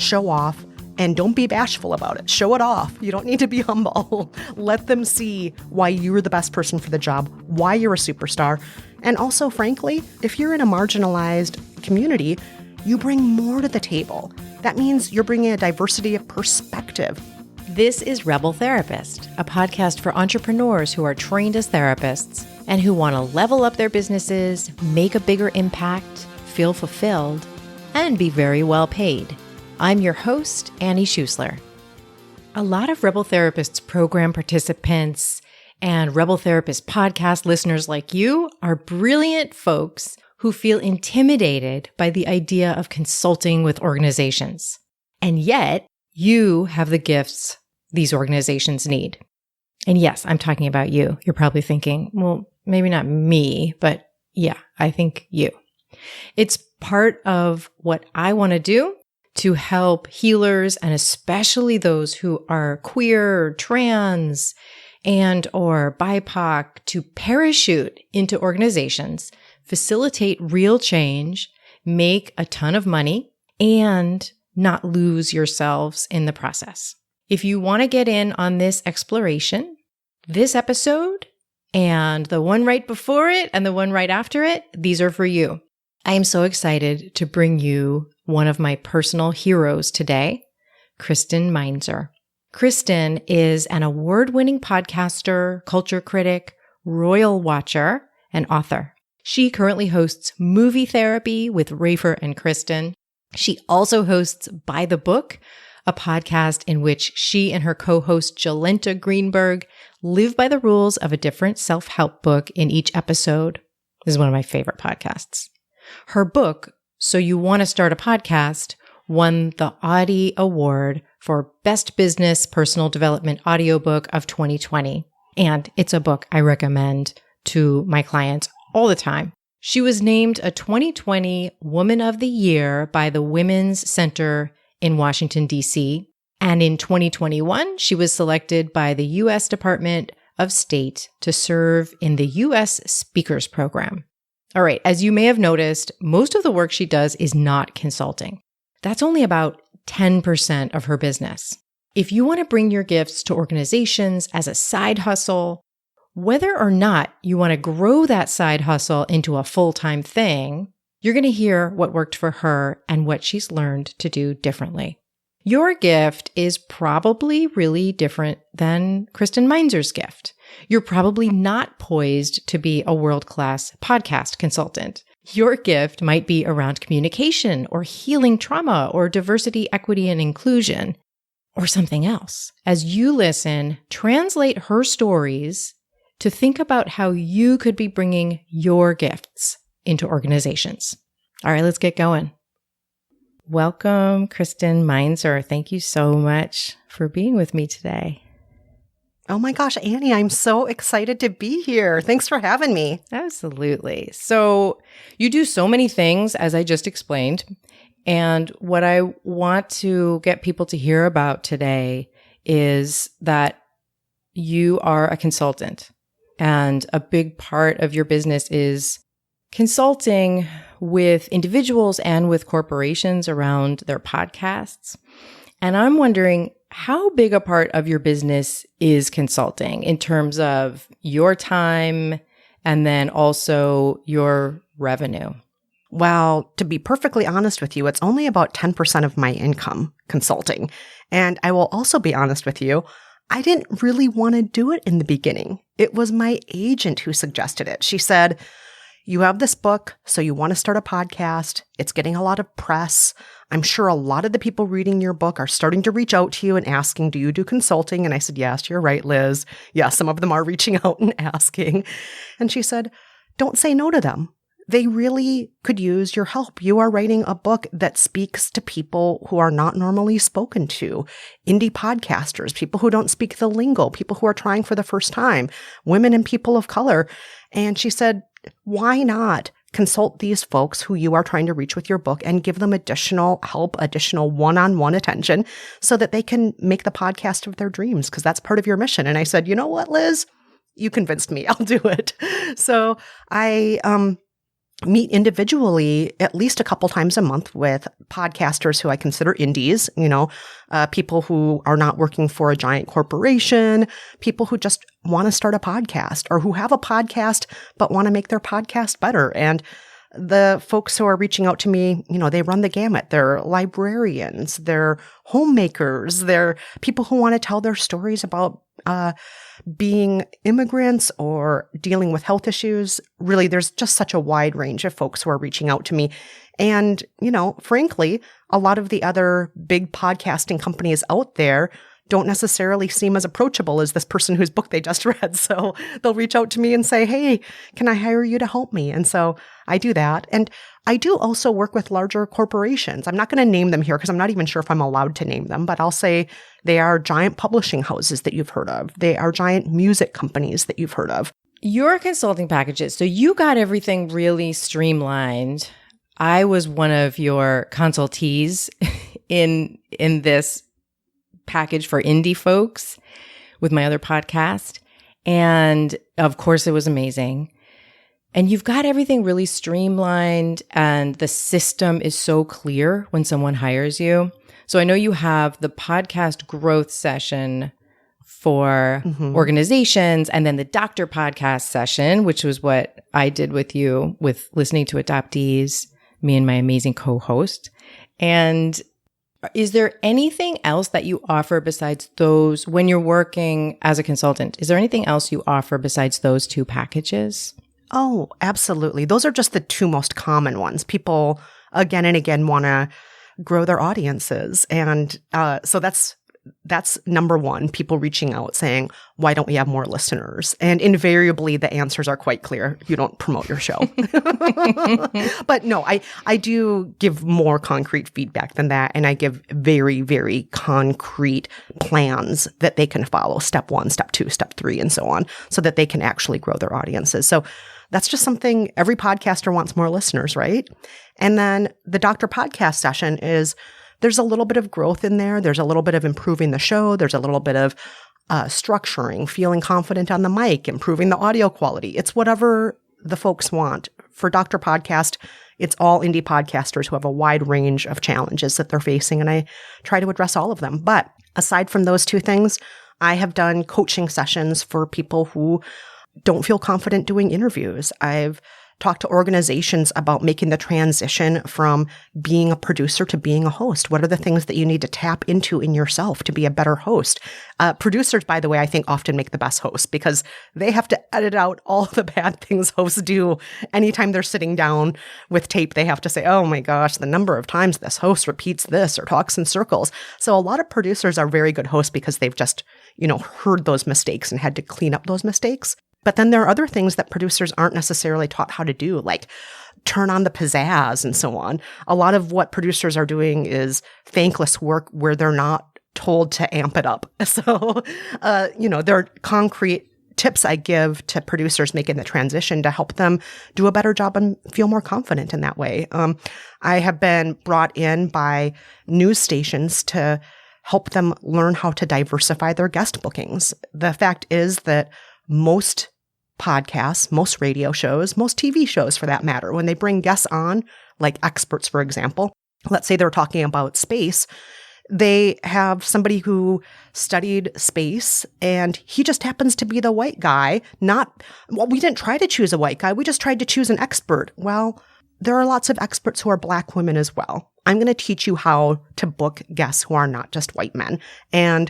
show off, and don't be bashful about it. Show it off. You don't need to be humble. Let them see why you're the best person for the job, why you're a superstar. And also, frankly, if you're in a marginalized community, you bring more to the table. That means you're bringing a diversity of perspective. This is Rebel Therapist, a podcast for entrepreneurs who are trained as therapists and who want to level up their businesses, make a bigger impact, feel fulfilled, and be very well paid. I'm your host, Annie Schusler. A lot of Rebel Therapists program participants and Rebel Therapist podcast listeners like you are brilliant folks who feel intimidated by the idea of consulting with organizations. And yet, you have the gifts these organizations need. And yes, I'm talking about you. You're probably thinking, well, maybe not me, but yeah, I think you. It's part of what I want to do to help healers, and especially those who are queer, or trans, and or BIPOC, to parachute into organizations, facilitate real change, make a ton of money, and not lose yourselves in the process. If you want to get in on this exploration, this episode and the one right before it and the one right after it, these are for you. I am so excited to bring you one of my personal heroes today, Kristen Meinzer. Kristen is an award-winning podcaster, culture critic, royal watcher, and author. She currently hosts Movie Therapy with Rafer and Kristen. She also hosts By the Book, a podcast in which she and her co-host Jolenta Greenberg live by the rules of a different self-help book in each episode. This is one of my favorite podcasts. Her book, So You Want to Start a Podcast, won the Audie Award for Best Business Personal Development Audiobook of 2020. And it's a book I recommend to my clients all the time. She was named a 2020 Woman of the Year by the Women's Center in Washington, D.C. And in 2021, she was selected by the U.S. Department of State to serve in the U.S. Speakers Program. All right, as you may have noticed, most of the work she does is not consulting. That's only about 10% of her business. If you want to bring your gifts to organizations as a side hustle, whether or not you want to grow that side hustle into a full-time thing, you're going to hear what worked for her and what she's learned to do differently. Your gift is probably really different than Kristen Meinzer's gift. You're probably not poised to be a world-class podcast consultant. Your gift might be around communication or healing trauma or diversity, equity, and inclusion, or something else. As you listen, translate her stories to think about how you could be bringing your gifts into organizations. All right, let's get going. Welcome, Kristen Meinzer. Thank you so much for being with me today. Oh my gosh, Annie, I'm so excited to be here. Thanks for having me. Absolutely. So you do so many things, as I just explained. And what I want to get people to hear about today is that you are a consultant. And a big part of your business is consulting with individuals and with corporations around their podcasts. And I'm wondering, how big a part of your business is consulting in terms of your time and then also your revenue? Well, to be perfectly honest with you, it's only about 10% of my income consulting. And I will also be honest with you, I didn't really want to do it in the beginning. It was my agent who suggested it. She said, you have this book, so you want to start a podcast. It's getting a lot of press. I'm sure a lot of the people reading your book are starting to reach out to you and asking, do you do consulting? And I said, yes, you're right, Liz. Yes, some of them are reaching out and asking. And she said, don't say no to them. They really could use your help. You are writing a book that speaks to people who are not normally spoken to, indie podcasters, people who don't speak the lingo, people who are trying for the first time, women and people of color. And she said, why not consult these folks who you are trying to reach with your book and give them additional help, additional one-on-one attention so that they can make the podcast of their dreams, because that's part of your mission. And I said, you know what, Liz? You convinced me. I'll do it. So I meet individually at least a couple times a month with podcasters who I consider indies, people who are not working for a giant corporation, people who just want to start a podcast or who have a podcast but want to make their podcast better. And the folks who are reaching out to me, they run the gamut. They're librarians, they're homemakers, they're people who want to tell their stories about being immigrants or dealing with health issues. Really, there's just such a wide range of folks who are reaching out to me. And, frankly, a lot of the other big podcasting companies out there don't necessarily seem as approachable as this person whose book they just read. So they'll reach out to me and say, hey, can I hire you to help me? And so I do that. And I do also work with larger corporations. I'm not going to name them here because I'm not even sure if I'm allowed to name them, but I'll say they are giant publishing houses that you've heard of. They are giant music companies that you've heard of. Your consulting packages. So you got everything really streamlined. I was one of your consultees in this package for indie folks with my other podcast. And of course, it was amazing. And you've got everything really streamlined and the system is so clear when someone hires you. So I know you have the podcast growth session for organizations and then the doctor podcast session, which was what I did with you with listening to adoptees, me and my amazing co-host. And is there anything else that you offer besides those when you're working as a consultant? Is there anything else you offer besides those two packages? Oh, absolutely. Those are just the two most common ones. People again and again want to grow their audiences. And so that's number one, people reaching out saying, why don't we have more listeners? And invariably, the answers are quite clear. You don't promote your show. But no, I do give more concrete feedback than that. And I give very, very concrete plans that they can follow, step 1, step 2, step 3, and so on, so that they can actually grow their audiences. So that's just something every podcaster wants more listeners, right? And then the doctor podcast session is there's a little bit of growth in there. There's a little bit of improving the show. There's a little bit of structuring, feeling confident on the mic, improving the audio quality. It's whatever the folks want. For Doctor Podcast, it's all indie podcasters who have a wide range of challenges that they're facing, and I try to address all of them. But aside from those two things, I have done coaching sessions for people who don't feel confident doing interviews. I've talked to organizations about making the transition from being a producer to being a host. What are the things that you need to tap into in yourself to be a better host? Producers, by the way, I think often make the best hosts because they have to edit out all the bad things hosts do. Anytime they're sitting down with tape, they have to say, oh my gosh, the number of times this host repeats this or talks in circles. So a lot of producers are very good hosts because they've just, heard those mistakes and had to clean up those mistakes. But then there are other things that producers aren't necessarily taught how to do, like turn on the pizzazz and so on. A lot of what producers are doing is thankless work where they're not told to amp it up. So, there are concrete tips I give to producers making the transition to help them do a better job and feel more confident in that way. I have been brought in by news stations to help them learn how to diversify their guest bookings. The fact is that most podcasts, most radio shows, most TV shows for that matter, when they bring guests on, like experts, for example, let's say they're talking about space, they have somebody who studied space and he just happens to be the white guy. We didn't try to choose a white guy. We just tried to choose an expert. Well, there are lots of experts who are Black women as well. I'm going to teach you how to book guests who are not just white men. And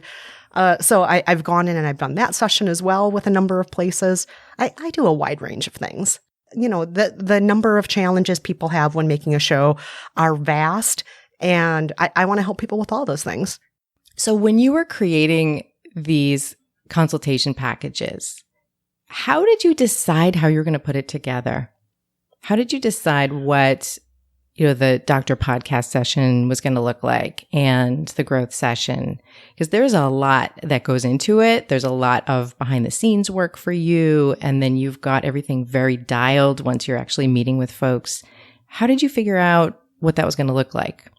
so I've gone in and I've done that session as well with a number of places. I do a wide range of things. The number of challenges people have when making a show are vast, and I want to help people with all those things. So when you were creating these consultation packages, how did you decide how you're going to put it together? How did you decide what the doctor podcast session was going to look like and the growth session? Because there's a lot that goes into it. There's a lot of behind the scenes work for you. And then you've got everything very dialed once you're actually meeting with folks. How did you figure out what that was going to look like?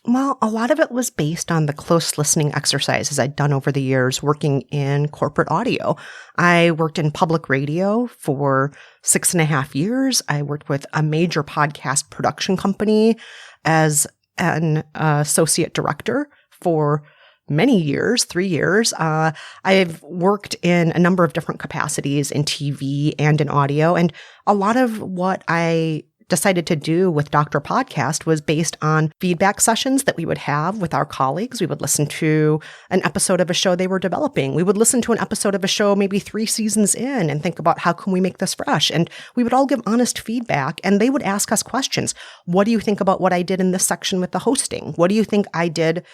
Well, a lot of it was based on the close listening exercises I'd done over the years working in corporate audio. I worked in public radio for 6.5 years. I worked with a major podcast production company as an associate director for many years, 3 years. I've worked in a number of different capacities in TV and in audio. And a lot of what I decided to do with Dr. Podcast was based on feedback sessions that we would have with our colleagues. We would listen to an episode of a show they were developing. We would listen to an episode of a show maybe 3 seasons in and think about how can we make this fresh? And we would all give honest feedback and they would ask us questions. What do you think about what I did in this section with the hosting? What do you think I did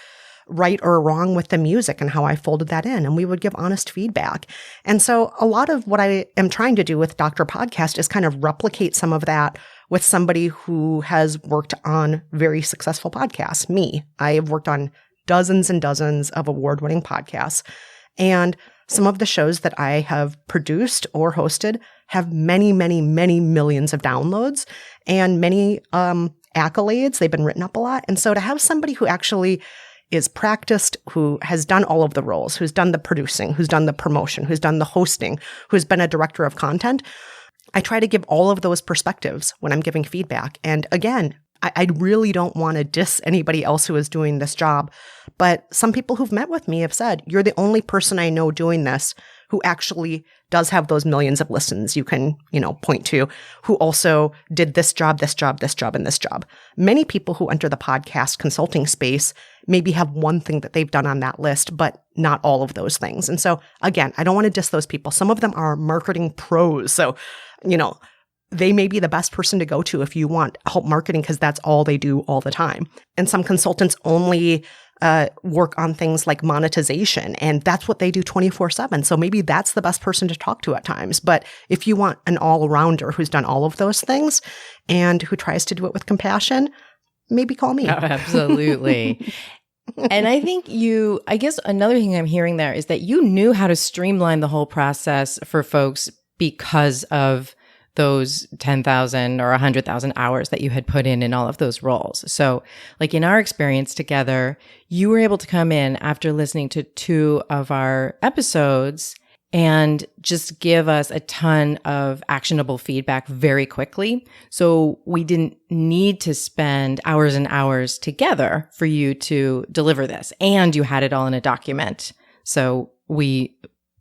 right or wrong with the music and how I folded that in? And we would give honest feedback. And so a lot of what I am trying to do with Dr. Podcast is kind of replicate some of that with somebody who has worked on very successful podcasts. Me, I have worked on dozens and dozens of award-winning podcasts. And some of the shows that I have produced or hosted have many, many, many millions of downloads and many accolades. They've been written up a lot. And so to have somebody who actually is practiced, who has done all of the roles, who's done the producing, who's done the promotion, who's done the hosting, who's been a director of content, I try to give all of those perspectives when I'm giving feedback. And again, I really don't want to diss anybody else who is doing this job, but some people who've met with me have said, you're the only person I know doing this who actually does have those millions of listens you can, point to, who also did this job, this job, this job, and this job. Many people who enter the podcast consulting space maybe have one thing that they've done on that list, but not all of those things. And so again, I don't want to diss those people. Some of them are marketing pros. So, they may be the best person to go to if you want help marketing because that's all they do all the time. And some consultants only work on things like monetization, and that's what they do 24/7. So maybe that's the best person to talk to at times. But if you want an all-rounder who's done all of those things and who tries to do it with compassion, maybe call me. Oh, absolutely. And I think I guess another thing I'm hearing there is that you knew how to streamline the whole process for folks because of those 10,000 or 100,000 hours that you had put in all of those roles. So like in our experience together, you were able to come in after listening to 2 of our episodes and just give us a ton of actionable feedback very quickly. So we didn't need to spend hours and hours together for you to deliver this. And you had it all in a document. So we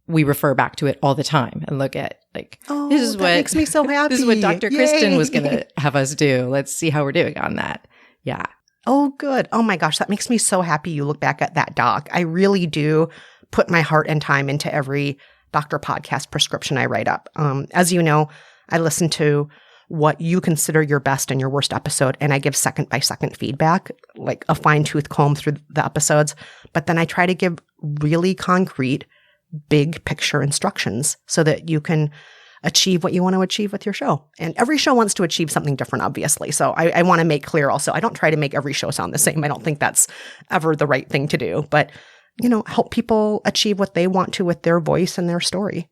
refer back to it all the time and look at this is what makes me so happy. This is what Dr. Yay. Kristen was going to have us do. Let's see how we're doing on that. Yeah. Oh, good. Oh my gosh, that makes me so happy you look back at that doc. I really do put my heart and time into every Dr. Podcast prescription I write up. As you know, I listen to what you consider your best and your worst episode, and I give second-by-second feedback, like a fine-tooth comb through the episodes. But then I try to give really concrete, big picture instructions so that you can achieve what you want to achieve with your show. And every show wants to achieve something different, obviously. So I want to make clear also, I don't try to make every show sound the same. I don't think that's ever the right thing to do. But, help people achieve what they want to with their voice and their story.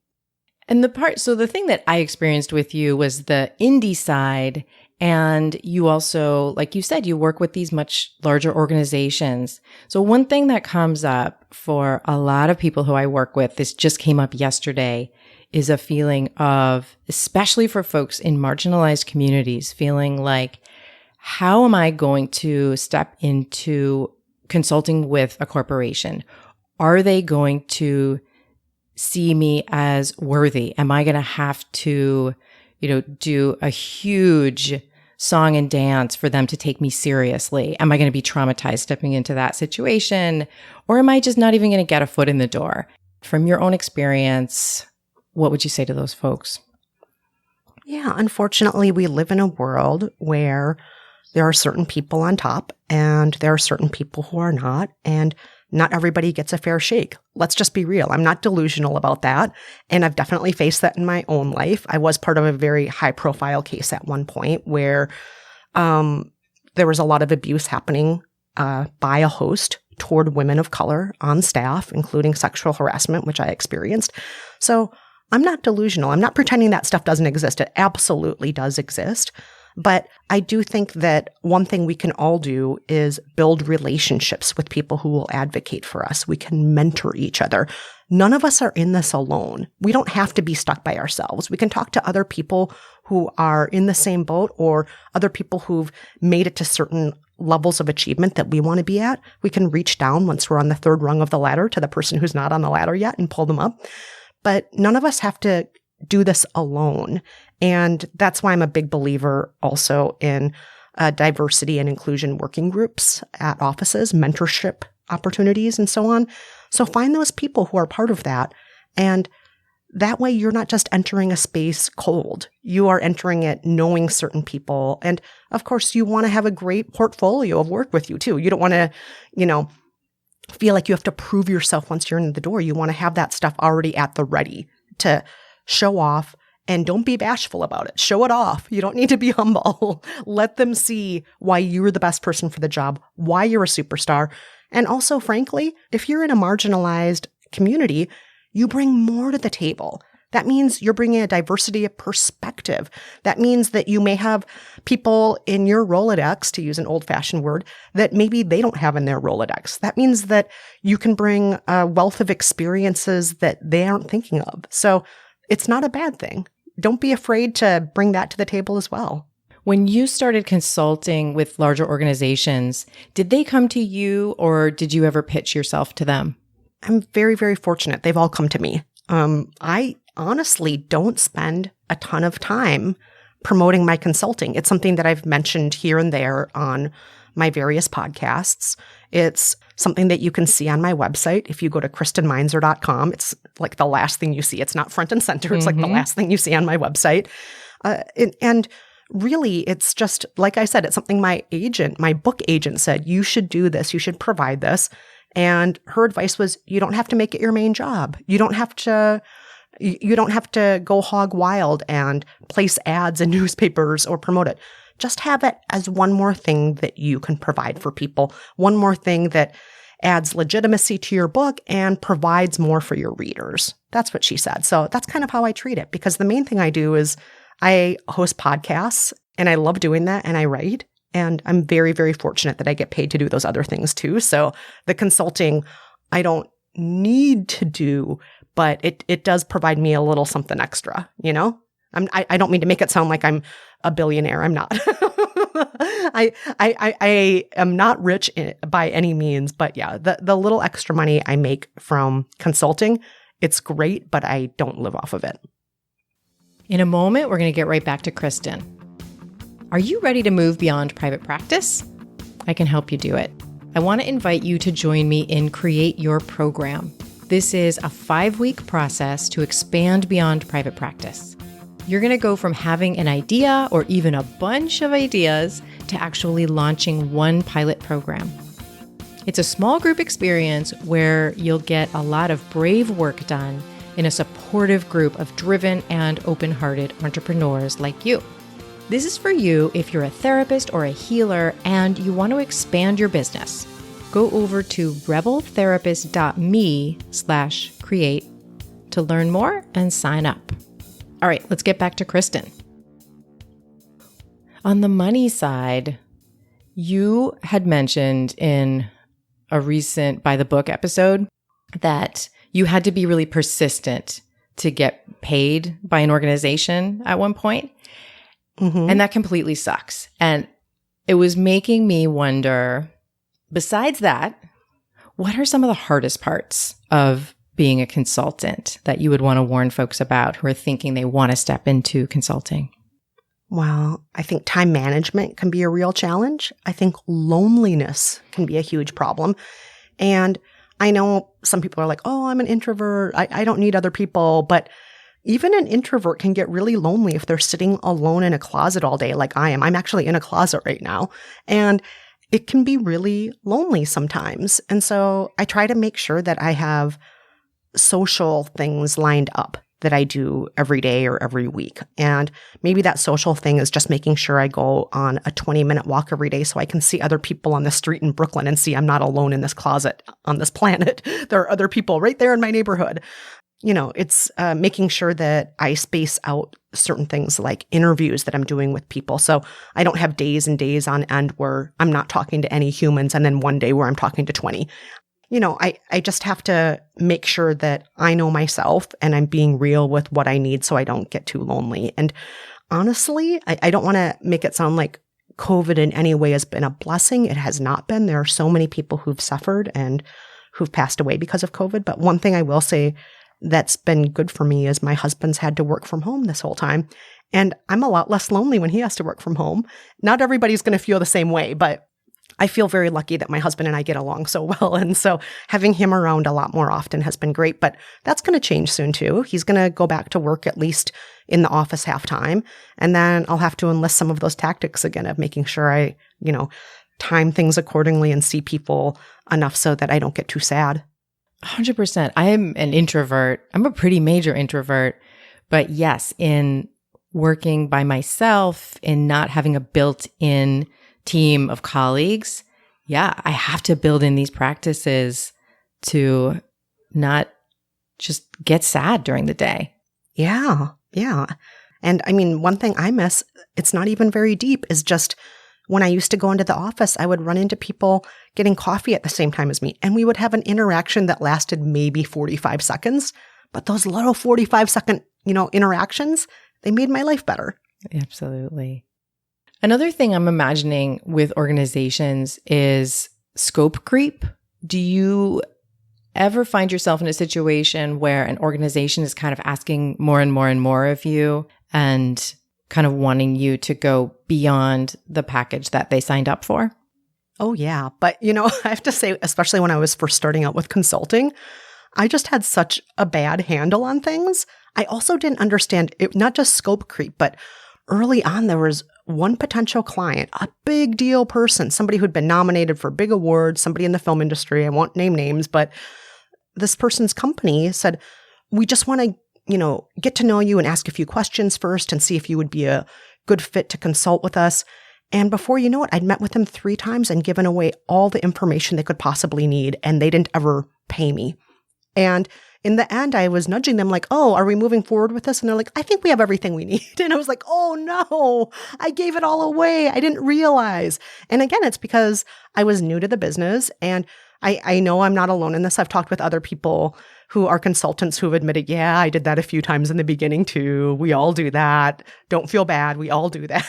And the thing that I experienced with you was the indie side. And you also, like you said, you work with these much larger organizations. So one thing that comes up for a lot of people who I work with, this just came up yesterday, is a feeling of, especially for folks in marginalized communities, feeling like, how am I going to step into consulting with a corporation? Are they going to see me as worthy? Am I going to have to, do a huge song and dance for them to take me seriously? Am I going to be traumatized stepping into that situation? Or am I just not even going to get a foot in the door? From your own experience, what would you say to those folks? Yeah, unfortunately, we live in a world where there are certain people on top and there are certain people who are not, and not everybody gets a fair shake. Let's just be real. I'm not delusional about that. And I've definitely faced that in my own life. I was part of a very high profile case at one point where there was a lot of abuse happening by a host toward women of color on staff, including sexual harassment, which I experienced. So I'm not delusional. I'm not pretending that stuff doesn't exist. It absolutely does exist. But I do think that one thing we can all do is build relationships with people who will advocate for us. We can mentor each other. None of us are in this alone. We don't have to be stuck by ourselves. We can talk to other people who are in the same boat or other people who've made it to certain levels of achievement that we want to be at. We can reach down once we're on the third rung of the ladder to the person who's not on the ladder yet and pull them up. But none of us have to do this alone. And that's why I'm a big believer also in diversity and inclusion working groups at offices, mentorship opportunities, and so on. So find those people who are part of that. And that way you're not just entering a space cold. You are entering it knowing certain people. And of course, you want to have a great portfolio of work with you too. You don't want to, feel like you have to prove yourself once you're in the door. You want to have that stuff already at the ready to show off. And don't be bashful about it. Show it off. You don't need to be humble. Let them see why you're the best person for the job, why you're a superstar. And also, frankly, if you're in a marginalized community, you bring more to the table. That means you're bringing a diversity of perspective. That means that you may have people in your Rolodex, to use an old-fashioned word, that maybe they don't have in their Rolodex. That means that you can bring a wealth of experiences that they aren't thinking of. So it's not a bad thing. Don't be afraid to bring that to the table as well. When you started consulting with larger organizations, did they come to you or did you ever pitch yourself to them? I'm very, very fortunate. They've all come to me. I honestly don't spend a ton of time promoting my consulting. It's something that I've mentioned here and there on my various podcasts. It's something that you can see on my website. If you go to KristenMeinzer.com, it's like the last thing you see. It's not front and center. It's like the last thing you see on my website. And really, it's just, like I said, it's something my book agent said, you should do this. You should provide this. And her advice was, you don't have to make it your main job. You don't have to go hog wild and place ads in newspapers or promote it. Just have it as one more thing that you can provide for people, one more thing that adds legitimacy to your book and provides more for your readers. That's what she said. So that's kind of how I treat it, because the main thing I do is I host podcasts and I love doing that, and I write. And I'm very, very fortunate that I get paid to do those other things too. So the consulting, I don't need to do, but it does provide me a little something extra, I don't mean to make it sound like I'm a billionaire. I'm not. I am not rich by any means, but yeah, the little extra money I make from consulting, it's great, but I don't live off of it. In a moment, we're going to get right back to Kristen. Are you ready to move beyond private practice? I can help you do it. I want to invite you to join me in Create Your Program. This is a 5-week process to expand beyond private practice. You're going to go from having an idea or even a bunch of ideas to actually launching one pilot program. It's a small group experience where you'll get a lot of brave work done in a supportive group of driven and open-hearted entrepreneurs like you. This is for you if you're a therapist or a healer and you want to expand your business. Go over to rebeltherapist.me/create to learn more and sign up. All right, let's get back to Kristen. On the money side, you had mentioned in a recent By the Book episode that you had to be really persistent to get paid by an organization at one point. Mm-hmm. And that completely sucks. And it was making me wonder, besides that, what are some of the hardest parts of being a consultant that you would want to warn folks about who are thinking they want to step into consulting? Well, I think time management can be a real challenge. I think loneliness can be a huge problem. And I know some people are like, oh, I'm an introvert. I don't need other people. But even an introvert can get really lonely if they're sitting alone in a closet all day like I am. I'm actually in a closet right now. And it can be really lonely sometimes. And so I try to make sure that I have social things lined up that I do every day or every week. And maybe that social thing is just making sure I go on a 20-minute walk every day so I can see other people on the street in Brooklyn and see I'm not alone in this closet on this planet. There are other people right there in my neighborhood. it's making sure that I space out certain things like interviews that I'm doing with people. So I don't have days and days on end where I'm not talking to any humans and then one day where I'm talking to 20. I just have to make sure that I know myself and I'm being real with what I need so I don't get too lonely. And honestly, I don't want to make it sound like COVID in any way has been a blessing. It has not been. There are so many people who've suffered and who've passed away because of COVID. But one thing I will say that's been good for me is my husband's had to work from home this whole time. And I'm a lot less lonely when he has to work from home. Not everybody's going to feel the same way, but I feel very lucky that my husband and I get along so well. And so having him around a lot more often has been great, but that's going to change soon too. He's going to go back to work at least in the office half time. And then I'll have to enlist some of those tactics again of making sure I, time things accordingly and see people enough so that I don't get too sad. 100%. I am an introvert. I'm a pretty major introvert, but yes, in working by myself, in not having a built-in team of colleagues, I have to build in these practices to not just get sad during the day. Yeah. And I mean, one thing I miss, it's not even very deep, is just when I used to go into the office, I would run into people getting coffee at the same time as me, and we would have an interaction that lasted maybe 45 seconds. But those little 45-second, interactions, they made my life better. Absolutely. Another thing I'm imagining with organizations is scope creep. Do you ever find yourself in a situation where an organization is kind of asking more and more and more of you and kind of wanting you to go beyond the package that they signed up for? Oh, yeah. But, I have to say, especially when I was first starting out with consulting, I just had such a bad handle on things. I also didn't understand it, not just scope creep, but early on, there was one potential client, a big deal person, somebody who'd been nominated for big awards, somebody in the film industry. I won't name names, but this person's company said, we just want to get to know you and ask a few questions first and see if you would be a good fit to consult with us. And before you know it, I'd met with them 3 times and given away all the information they could possibly need, and they didn't ever pay me. And in the end, I was nudging them like, oh, are we moving forward with this? And they're like, I think we have everything we need. And I was like, oh no, I gave it all away. I didn't realize. And again, it's because I was new to the business, and I know I'm not alone in this. I've talked with other people who are consultants who've admitted, yeah, I did that a few times in the beginning too. We all do that. Don't feel bad. We all do that.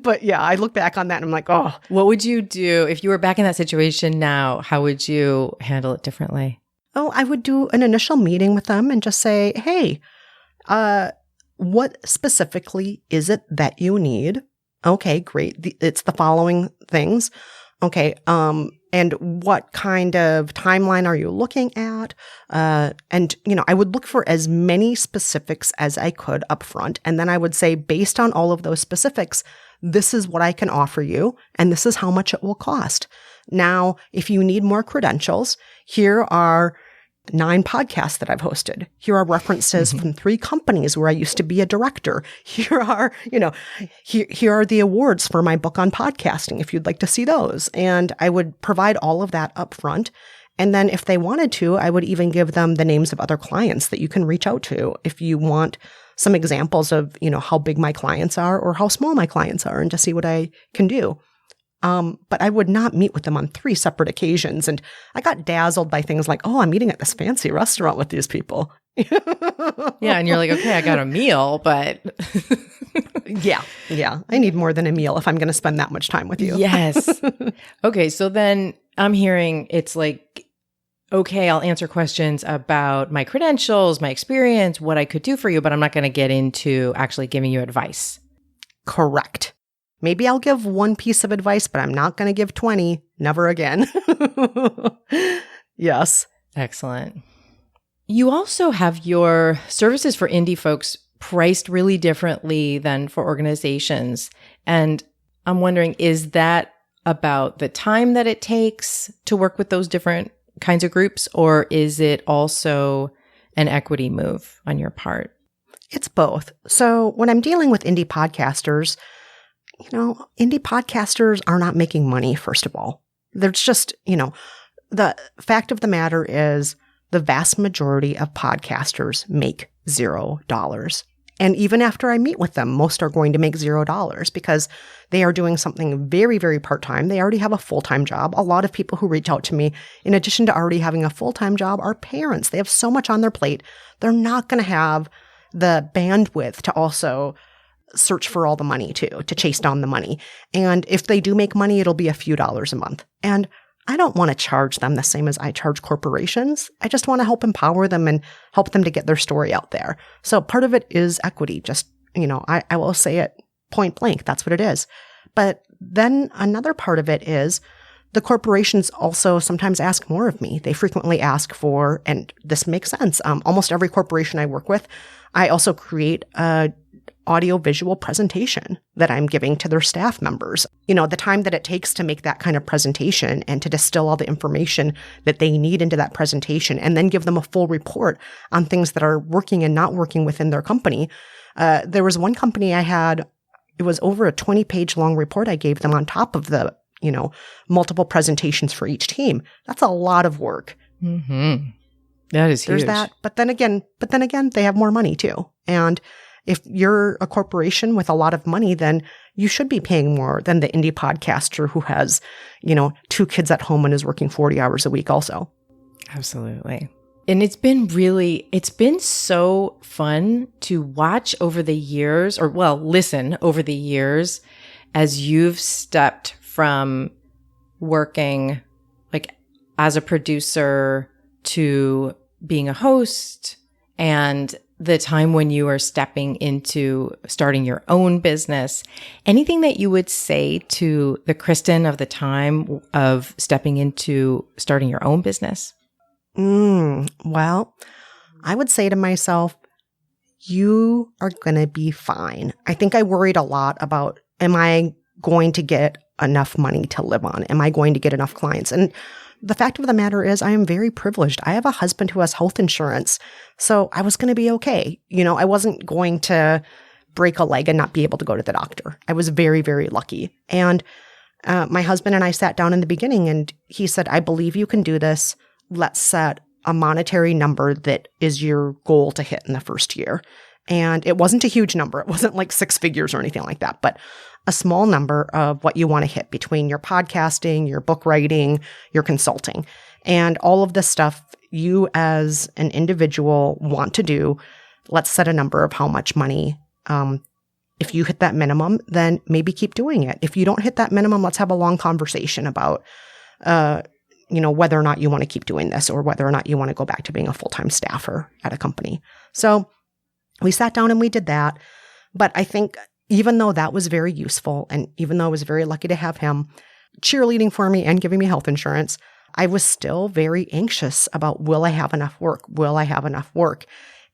But yeah, I look back on that and I'm like, oh. What would you do if you were back in that situation now? How would you handle it differently? Oh, I would do an initial meeting with them and just say, hey, what specifically is it that you need? Okay, great. It's the following things. Okay, and what kind of timeline are you looking at? And, I would look for as many specifics as I could up front. And then I would say, based on all of those specifics, this is what I can offer you, and this is how much it will cost. Now, if you need more credentials, here are 9 podcasts that I've hosted. Here are references from 3 companies where I used to be a director. Here are, here are the awards for my book on podcasting, if you'd like to see those. And I would provide all of that up front. And then if they wanted to, I would even give them the names of other clients that you can reach out to if you want some examples of, how big my clients are or how small my clients are, and to see what I can do. But I would not meet with them on 3 separate occasions. And I got dazzled by things like, oh, I'm eating at this fancy restaurant with these people. Yeah. And you're like, okay, I got a meal, but yeah. I need more than a meal if I'm going to spend that much time with you. Yes. Okay. So then I'm hearing it's like, okay, I'll answer questions about my credentials, my experience, what I could do for you, but I'm not going to get into actually giving you advice. Correct. Maybe I'll give 1 piece of advice, but I'm not going to give 20. Never again. Yes. Excellent. You also have your services for indie folks priced really differently than for organizations. And I'm wondering, is that about the time that it takes to work with those different kinds of groups, or is it also an equity move on your part? It's both. So when I'm dealing with indie podcasters, indie podcasters are not making money, first of all. There's just, the fact of the matter is the vast majority of podcasters make $0. And even after I meet with them, most are going to make $0 because they are doing something very, very part-time. They already have a full-time job. A lot of people who reach out to me, in addition to already having a full-time job, are parents. They have so much on their plate. They're not going to have the bandwidth to also search for all the money too, to chase down the money. And if they do make money, it'll be a few dollars a month. And I don't want to charge them the same as I charge corporations. I just want to help empower them and help them to get their story out there. So part of it is equity. Just, I will say it point blank. That's what it is. But then another part of it is the corporations also sometimes ask more of me. They frequently ask for, and this makes sense, almost every corporation I work with, I also create a audio-visual presentation that I'm giving to their staff members. The time that it takes to make that kind of presentation and to distill all the information that they need into that presentation and then give them a full report on things that are working and not working within their company. There was one company I had, it was over a 20-page long report I gave them on top of the, multiple presentations for each team. That's a lot of work. Mm-hmm. That is huge. There's that. But then again, they have more money too. And if you're a corporation with a lot of money, then you should be paying more than the indie podcaster who has, 2 kids at home and is working 40 hours a week also. Absolutely. And it's been so fun to watch over the years, listen over the years as you've stepped from working like as a producer to being a host, and the time when you are stepping into starting your own business. Anything that you would say to the Kristen of the time of stepping into starting your own business? Well, I would say to myself, you are going to be fine. I think I worried a lot about, am I going to get enough money to live on? Am I going to get enough clients? And the fact of the matter is I am very privileged. I have a husband who has health insurance, so I was going to be okay. I wasn't going to break a leg and not be able to go to the doctor. I was very, very lucky. And my husband and I sat down in the beginning and he said, I believe you can do this. Let's set a monetary number that is your goal to hit in the first year. And it wasn't a huge number. It wasn't like 6 figures or anything like that, but a small number of what you want to hit between your podcasting, your book writing, your consulting, and all of this stuff you as an individual want to do. Let's set a number of how much money. If you hit that minimum, then maybe keep doing it. If you don't hit that minimum, let's have a long conversation about, whether or not you want to keep doing this or whether or not you want to go back to being a full-time staffer at a company. So we sat down and we did that. But I think even though that was very useful, and even though I was very lucky to have him cheerleading for me and giving me health insurance, I was still very anxious about, will I have enough work? Will I have enough work?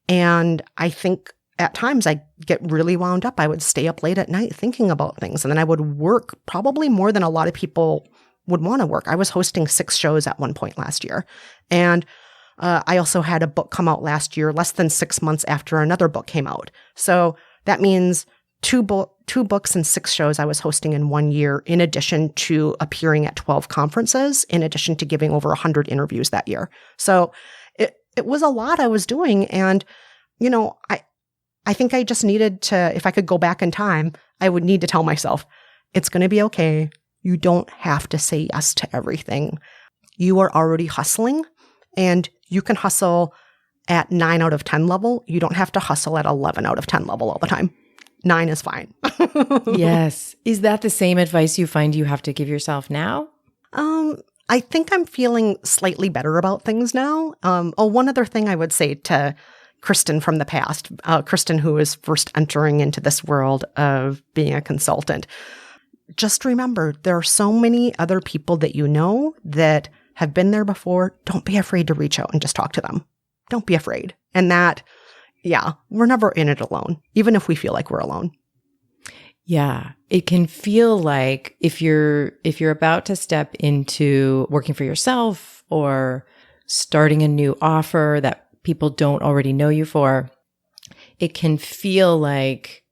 And I think at times I get really wound up. I would stay up late at night thinking about things, and then I would work probably more than a lot of people would want to work. I was hosting 6 shows at one point last year. And I also had a book come out last year, less than 6 months after another book came out. So that means two books and 6 shows I was hosting in 1 year, in addition to appearing at 12 conferences, in addition to giving over 100 interviews that year. So it was a lot I was doing. And, I think I just needed to, if I could go back in time, I would need to tell myself, it's going to be okay. You don't have to say yes to everything. You are already hustling, and you can hustle at 9 out of 10 level. You don't have to hustle at 11 out of 10 level all the time. 9 is fine. Yes. Is that the same advice you find you have to give yourself now? I think I'm feeling slightly better about things now. One other thing I would say to Kristen from the past, Kristen who is first entering into this world of being a consultant, just remember, there are so many other people that you know that have been there before. Don't be afraid to reach out and just talk to them. Don't be afraid. And that, we're never in it alone, even if we feel like we're alone. Yeah, it can feel like if you're about to step into working for yourself or starting a new offer that people don't already know you for, it can feel like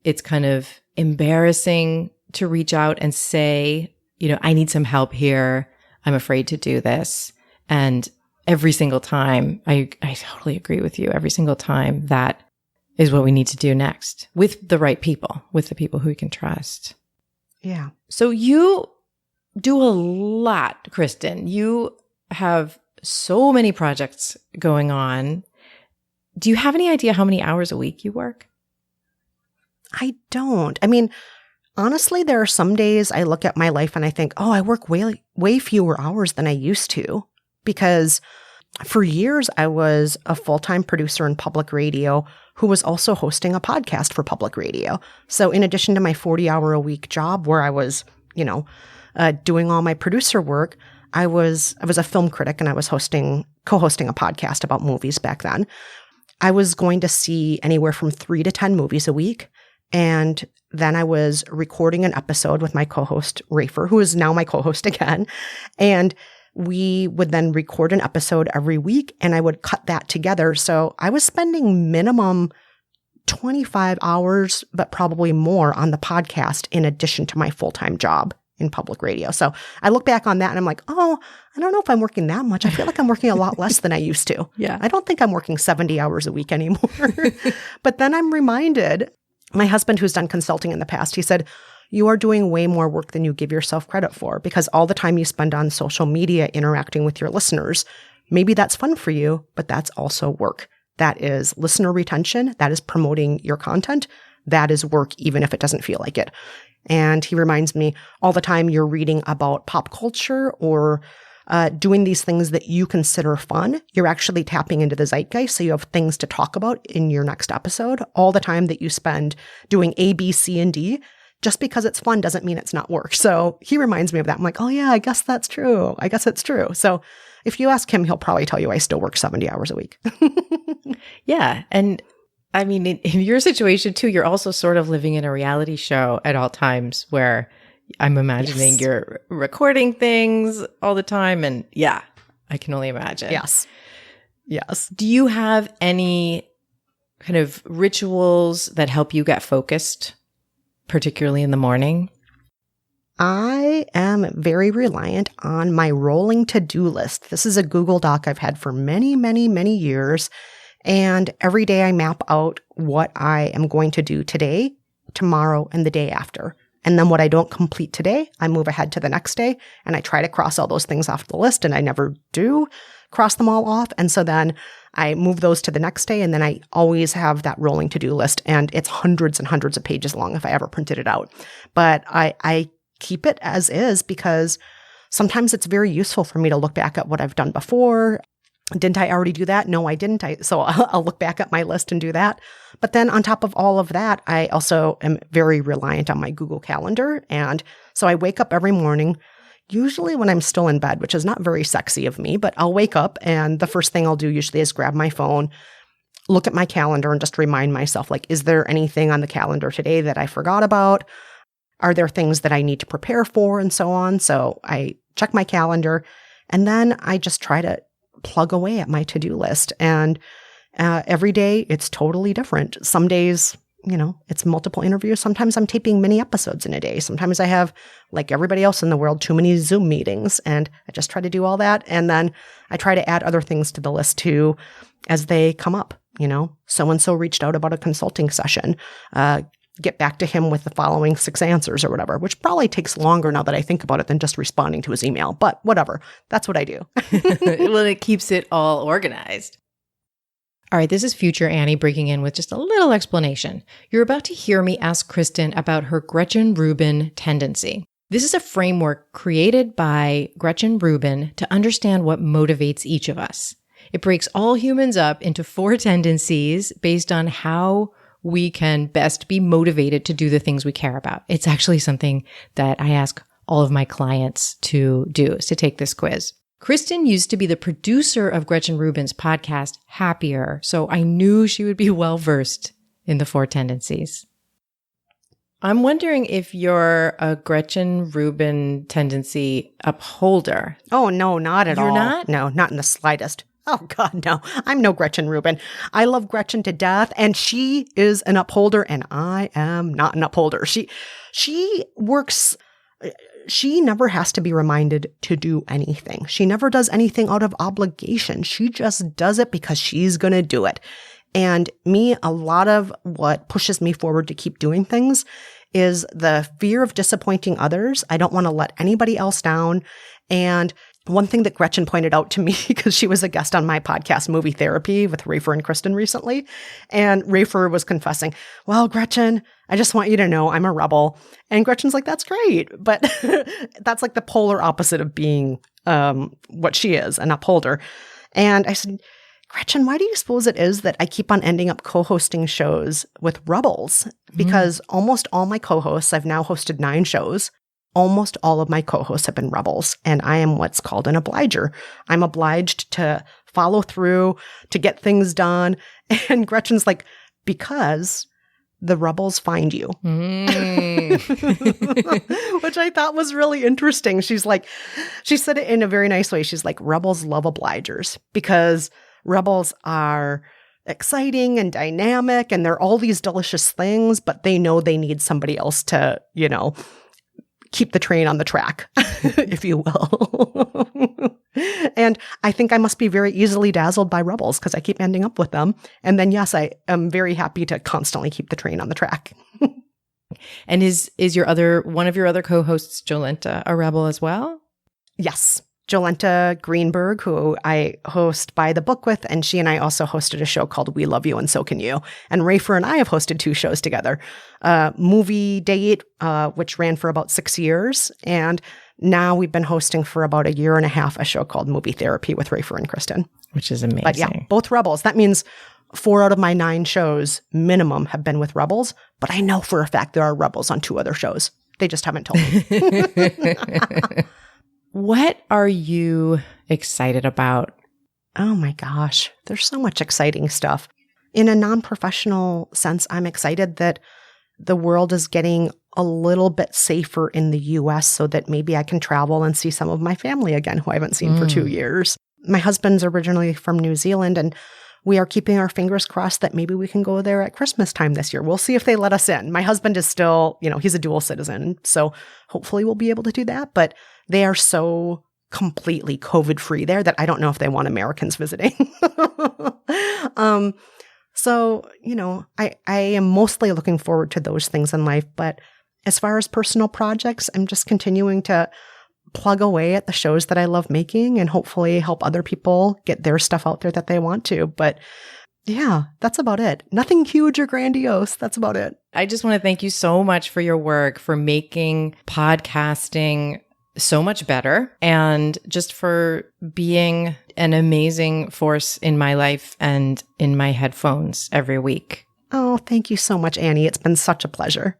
it's kind of embarrassing to reach out and say, I need some help here. I'm afraid to do this. And every single time, I totally agree with you. Every single time, that is what we need to do next with the right people, with the people who we can trust. Yeah. So you do a lot, Kristen. You have so many projects going on. Do you have any idea how many hours a week you work? I don't. I mean, honestly, there are some days I look at my life and I think, oh, I work way fewer hours than I used to, because for years I was a full-time producer in public radio who was also hosting a podcast for public radio. So in addition to my 40-hour-a-week job where I was, doing all my producer work, I was a film critic and I was co-hosting a podcast about movies back then. I was going to see anywhere from 3 to 10 movies a week. And then I was recording an episode with my co-host, Rafer, who is now my co-host again. And we would then record an episode every week and I would cut that together. So I was spending minimum 25 hours, but probably more on the podcast in addition to my full-time job in public radio. So I look back on that and I'm like, oh, I don't know if I'm working that much. I feel like I'm working a lot less than I used to. Yeah. I don't think I'm working 70 hours a week anymore. But then I'm reminded, my husband, who's done consulting in the past, he said, you are doing way more work than you give yourself credit for, because all the time you spend on social media interacting with your listeners, maybe that's fun for you, but that's also work. That is listener retention. That is promoting your content. That is work, even if it doesn't feel like it. And he reminds me all the time, you're reading about pop culture or doing these things that you consider fun. You're actually tapping into the zeitgeist, so you have things to talk about in your next episode. All the time that you spend doing A, B, C, and D, just because it's fun doesn't mean it's not work. So he reminds me of that. I'm like, oh yeah, I guess that's true. I guess it's true. So if you ask him, he'll probably tell you I still work 70 hours a week. Yeah. And I mean, in your situation too, you're also sort of living in a reality show at all times, where I'm imagining you're recording things all the time. And yeah, I can only imagine. Yes. Yes. Do you have any kind of rituals that help you get focused, particularly in the morning? I am very reliant on my rolling to-do list. This is a Google Doc I've had for many, many, many years. And every day I map out what I am going to do today, tomorrow, and the day after. And then what I don't complete today, I move ahead to the next day and I try to cross all those things off the list, and I never do cross them all off. And so then I move those to the next day, and then I always have that rolling to-do list, and it's hundreds and hundreds of pages long if I ever printed it out. But I keep it as is because sometimes it's very useful for me to look back at what I've done before. Didn't I already do that? No, I didn't. So I'll look back at my list and do that. But then on top of all of that, I also am very reliant on my Google Calendar. And so I wake up every morning, usually when I'm still in bed, which is not very sexy of me, but I'll wake up and the first thing I'll do usually is grab my phone, look at my calendar, and just remind myself, like, is there anything on the calendar today that I forgot about? Are there things that I need to prepare for, and so on? So I check my calendar, and then I just try to plug away at my to-do list. And every day it's totally different. Some days, it's multiple interviews. Sometimes I'm taping mini episodes in a day. Sometimes I have, like everybody else in the world, too many Zoom meetings, and I just try to do all that. And then I try to add other things to the list too as they come up. So-and-so reached out about a consulting session. Get back to him with the following 6 answers or whatever, which probably takes longer now that I think about it than just responding to his email. But whatever, that's what I do. Well, it keeps it all organized. All right, this is future Annie breaking in with just a little explanation. You're about to hear me ask Kristen about her Gretchen Rubin tendency. This is a framework created by Gretchen Rubin to understand what motivates each of us. It breaks all humans up into 4 tendencies based on how we can best be motivated to do the things we care about. It's actually something that I ask all of my clients to do, is to take this quiz. Kristen used to be the producer of Gretchen Rubin's podcast, Happier, so I knew she would be well-versed in the 4 tendencies. I'm wondering if you're a Gretchen Rubin tendency upholder. Oh, no, not at all. You're not? No, not in the slightest. Oh, God, no. I'm no Gretchen Rubin. I love Gretchen to death, and she is an upholder, and I am not an upholder. She works she never has to be reminded to do anything. She never does anything out of obligation. She just does it because she's going to do it. And me, a lot of what pushes me forward to keep doing things is the fear of disappointing others. I don't want to let anybody else down. And one thing that Gretchen pointed out to me, because she was a guest on my podcast, Movie Therapy, with Rafer and Kristen recently, and Rafer was confessing, well, Gretchen, I just want you to know I'm a rebel. And Gretchen's like, that's great. But that's like the polar opposite of being what she is, an upholder. And I said, Gretchen, why do you suppose it is that I keep on ending up co-hosting shows with rebels? Because almost all my co-hosts, I've now hosted 9 shows. Almost all of my co-hosts have been rebels, and I am what's called an obliger. I'm obliged to follow through, to get things done. And Gretchen's like, because the rebels find you. Which I thought was really interesting. She's like, she said it in a very nice way. She's like, rebels love obligers because rebels are exciting and dynamic, and they're all these delicious things, but they know they need somebody else to, keep the train on the track, if you will. And I think I must be very easily dazzled by rebels because I keep ending up with them. And then, yes, I am very happy to constantly keep the train on the track. And is one of your other co-hosts, Jolenta, a rebel as well? Yes. Jolenta Greenberg, who I host By the Book with, and she and I also hosted a show called We Love You and So Can You. And Rafer and I have hosted 2 shows together. Movie Date, which ran for about 6 years. And now we've been hosting for about 1.5 years a show called Movie Therapy with Rafer and Kristen. Which is amazing. But yeah, both rebels. That means 4 out of my 9 shows minimum have been with rebels. But I know for a fact there are rebels on 2 other shows. They just haven't told me. What are you excited about? Oh my gosh, there's so much exciting stuff. In a non-professional sense, I'm excited that the world is getting a little bit safer in the US so that maybe I can travel and see some of my family again, who I haven't seen for 2 years. My husband's originally from New Zealand, and we are keeping our fingers crossed that maybe we can go there at Christmas time this year. We'll see if they let us in. My husband is still, he's a dual citizen, so hopefully we'll be able to do that. But they are so completely COVID-free there that I don't know if they want Americans visiting. So, I am mostly looking forward to those things in life. But as far as personal projects, I'm just continuing to plug away at the shows that I love making and hopefully help other people get their stuff out there that they want to. But yeah, that's about it. Nothing huge or grandiose. That's about it. I just want to thank you so much for your work, for making podcasting so much better, and just for being an amazing force in my life and in my headphones every week. Oh, thank you so much, Annie. It's been such a pleasure.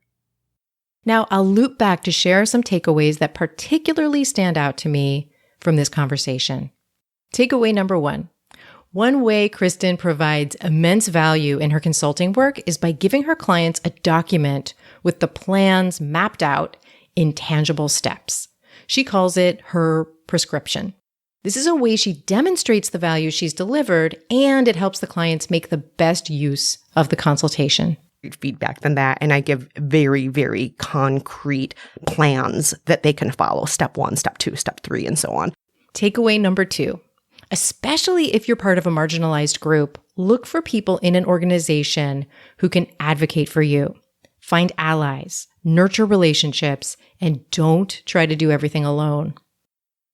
Now, I'll loop back to share some takeaways that particularly stand out to me from this conversation. Takeaway number 1. One way Kristen provides immense value in her consulting work is by giving her clients a document with the plans mapped out in tangible steps. She calls it her prescription. This is a way she demonstrates the value she's delivered, and it helps the clients make the best use of the consultation. Feedback than that, and I give very, very concrete plans that they can follow. Step 1, step 2, step 3, and so on. Takeaway number 2. Especially if you're part of a marginalized group, look for people in an organization who can advocate for you. Find allies, nurture relationships, and don't try to do everything alone.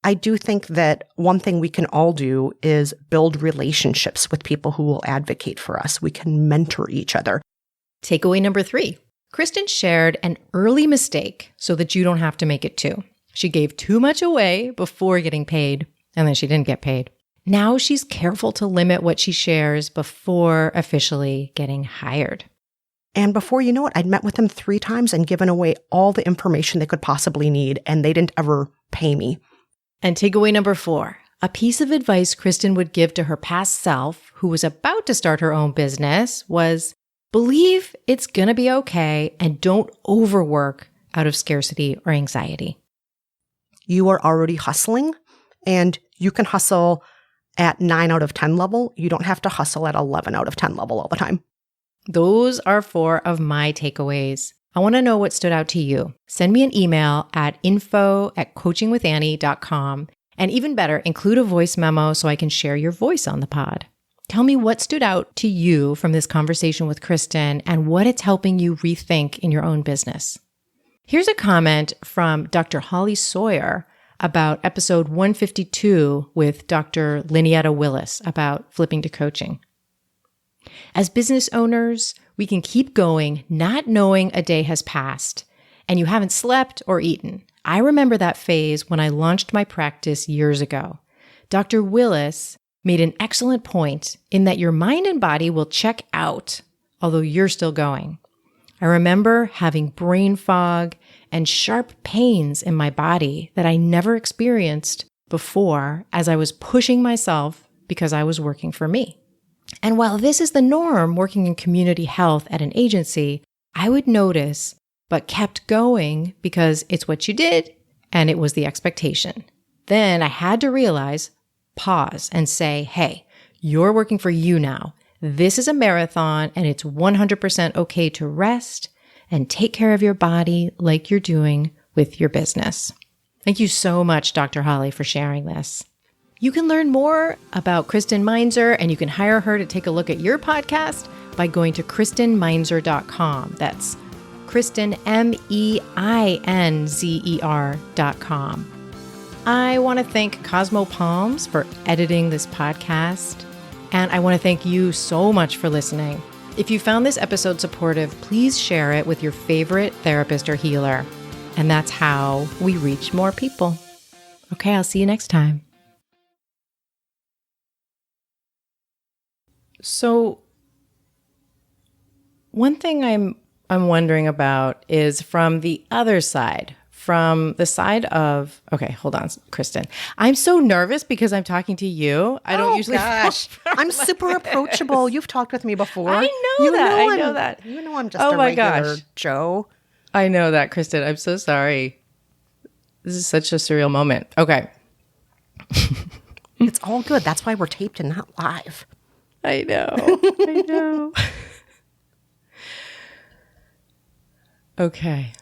I do think that one thing we can all do is build relationships with people who will advocate for us. We can mentor each other. Takeaway number 3. Kristen shared an early mistake so that you don't have to make it too. She gave too much away before getting paid, and then she didn't get paid. Now she's careful to limit what she shares before officially getting hired. And before you know it, I'd met with them 3 times and given away all the information they could possibly need, and they didn't ever pay me. And takeaway number 4, a piece of advice Kristen would give to her past self, who was about to start her own business, was believe it's going to be okay and don't overwork out of scarcity or anxiety. You are already hustling, and you can hustle at 9 out of 10 level. You don't have to hustle at 11 out of 10 level all the time. Those are 4 of my takeaways. I want to know what stood out to you. Send me an email at info@coachingwithannie.com. And even better, include a voice memo so I can share your voice on the pod. Tell me what stood out to you from this conversation with Kristen and what it's helping you rethink in your own business. Here's a comment from Dr. Holly Sawyer about episode 152 with Dr. Lynetta Willis about flipping to coaching. As business owners, we can keep going not knowing a day has passed and you haven't slept or eaten. I remember that phase when I launched my practice years ago. Dr. Willis made an excellent point in that your mind and body will check out, although you're still going. I remember having brain fog and sharp pains in my body that I never experienced before as I was pushing myself because I was working for me. And while this is the norm working in community health at an agency, I would notice but kept going because it's what you did and it was the expectation. Then I had to realize, pause and say, hey, you're working for you now. This is a marathon and it's 100% okay to rest and take care of your body like you're doing with your business. Thank you so much, Dr. Holly, for sharing this. You can learn more about Kristen Meinzer and you can hire her to take a look at your podcast by going to KristenMeinzer.com. That's Kristen, MEINZER.com. I want to thank Cosmo Palms for editing this podcast. And I want to thank you so much for listening. If you found this episode supportive, please share it with your favorite therapist or healer. And that's how we reach more people. Okay, I'll see you next time. So, one thing I'm wondering about is from the other side, from the side of, okay, hold on, Kristen. I'm so nervous because I'm talking to you. I don't usually. Gosh, I'm super approachable. You've talked with me before. I know that. I know that. You know I'm just a regular Joe. I know that, Kristen. I'm so sorry. This is such a surreal moment. Okay. It's all good. That's why we're taped and not live. I know. I know. Okay.